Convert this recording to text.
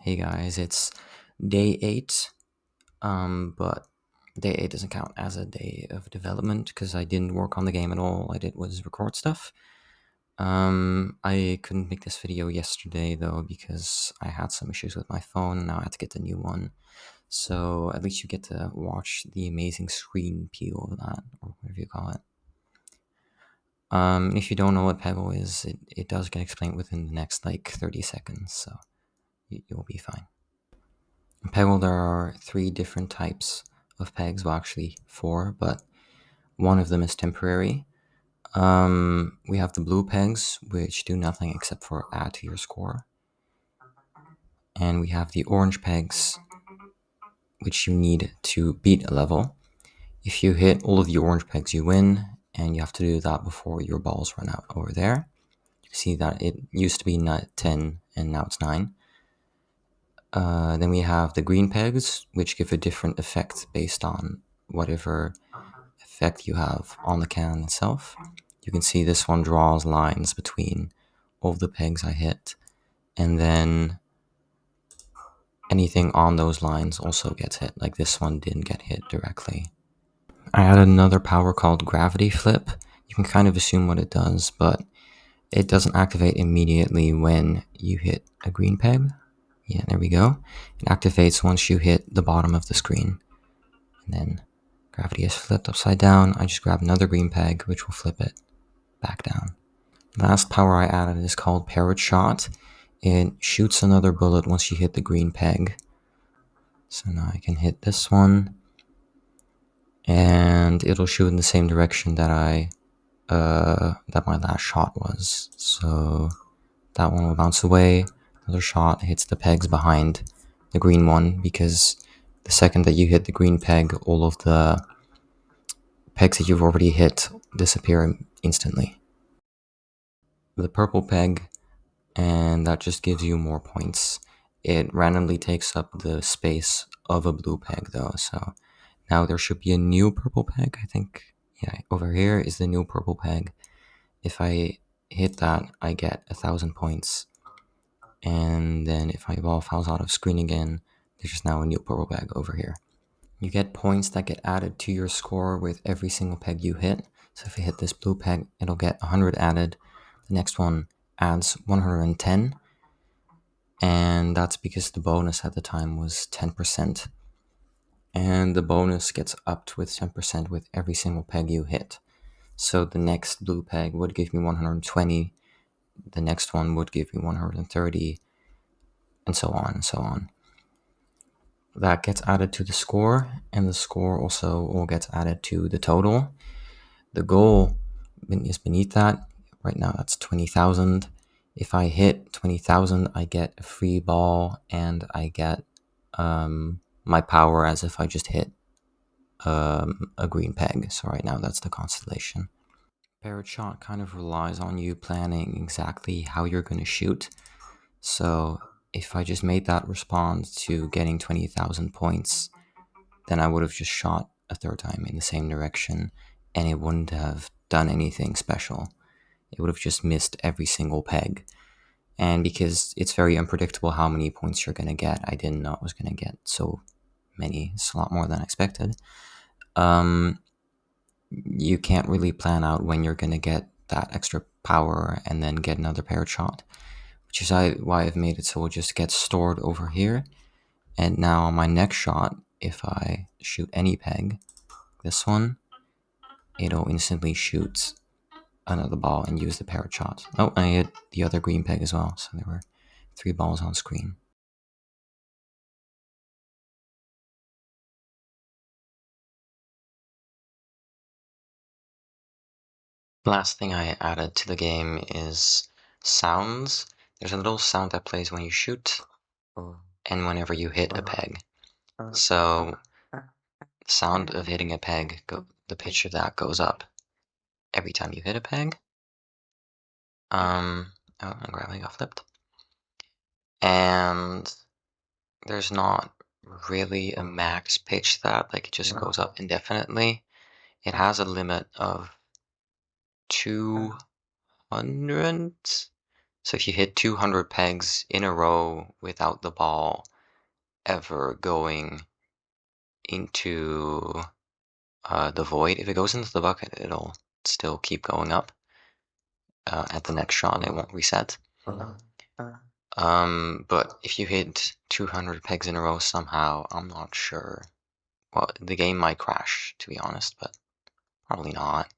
Hey guys, it's day 8, but day 8 doesn't count as a day of development because I didn't work on the game at all. I did was record stuff. I couldn't make this video yesterday though because I had some issues with my phone and now I had to get the new one. So at least you get to watch the amazing screen peel of that, or whatever you call it. If you don't know what Peggle is, it does get explained within the next like 30 seconds, so you'll be fine. In Peggle, there are 3 different types of pegs. Well, actually 4, but one of them is temporary. We have the blue pegs, which do nothing except for add to your score. And we have the orange pegs, which you need to beat a level. If you hit all of the orange pegs, you win, and you have to do that before your balls run out over there. You see that it used to be 10, and now it's 9. Then we have the green pegs, which give a different effect based on whatever effect you have on the cannon itself. You can see this one draws lines between all of the pegs I hit, and then anything on those lines also gets hit, like this one didn't get hit directly. I added another power called Gravity Flip. You can kind of assume what it does, but it doesn't activate immediately when you hit a green peg. Yeah, there we go. It activates once you hit the bottom of the screen. And then gravity is flipped upside down. I just grab another green peg, which will flip it back down. Last power I added is called Parrot Shot. It shoots another bullet once you hit the green peg. So now I can hit this one, and it'll shoot in the same direction that that my last shot was. So that one will bounce away. Another shot hits the pegs behind the green one, because the second that you hit the green peg, all of the pegs that you've already hit disappear instantly. The purple peg, and that just gives you more points. It randomly takes up the space of a blue peg though, so now there should be a new purple peg, I think. Yeah, over here is the new purple peg. If I hit that, I get 1,000 points. And then if my ball falls out of screen again, there's just now a new purple peg over here. You get points that get added to your score with every single peg you hit. So if you hit this blue peg, it'll get 100 added. The next one adds 110. And that's because the bonus at the time was 10%. And the bonus gets upped with 10% with every single peg you hit. So the next blue peg would give me 120. The next one would give me 130. And so on and so on. That gets added to the score, and the score also all gets added to the total. The goal is beneath that. Right now that's 20,000. If I hit 20,000, I get a free ball, and I get my power as if I just hit a green peg. So right now that's the constellation. Parrot Shot kind of relies on you planning exactly how you're going to shoot. So if I just made that respond to getting 20,000 points, then I would have just shot a third time in the same direction, and it wouldn't have done anything special. It would have just missed every single peg. And because it's very unpredictable how many points you're going to get, I didn't know I was going to get so many. It's a lot more than I expected. You can't really plan out when you're going to get that extra power and then get another Parrot Shot, which is why I've made it so it just gets stored over here. And now on my next shot, if I shoot any peg, this one, it'll instantly shoot another ball and use the Parrot Shot. Oh, and I hit the other green peg as well, so there were 3 balls on screen. The last thing I added to the game is sounds. There's a little sound that plays when you shoot and whenever you hit a peg. So the sound of hitting a peg, the pitch of that goes up every time you hit a peg. Oh, and gravity got flipped. And there's not really a max pitch that, like, it just goes up indefinitely. It has a limit of 200. So if you hit 200 pegs in a row without the ball ever going into the void, if it goes into the bucket, it'll still keep going up. At the next shot, it won't reset. But if you hit 200 pegs in a row somehow, I'm not sure. Well, the game might crash, to be honest, but probably not.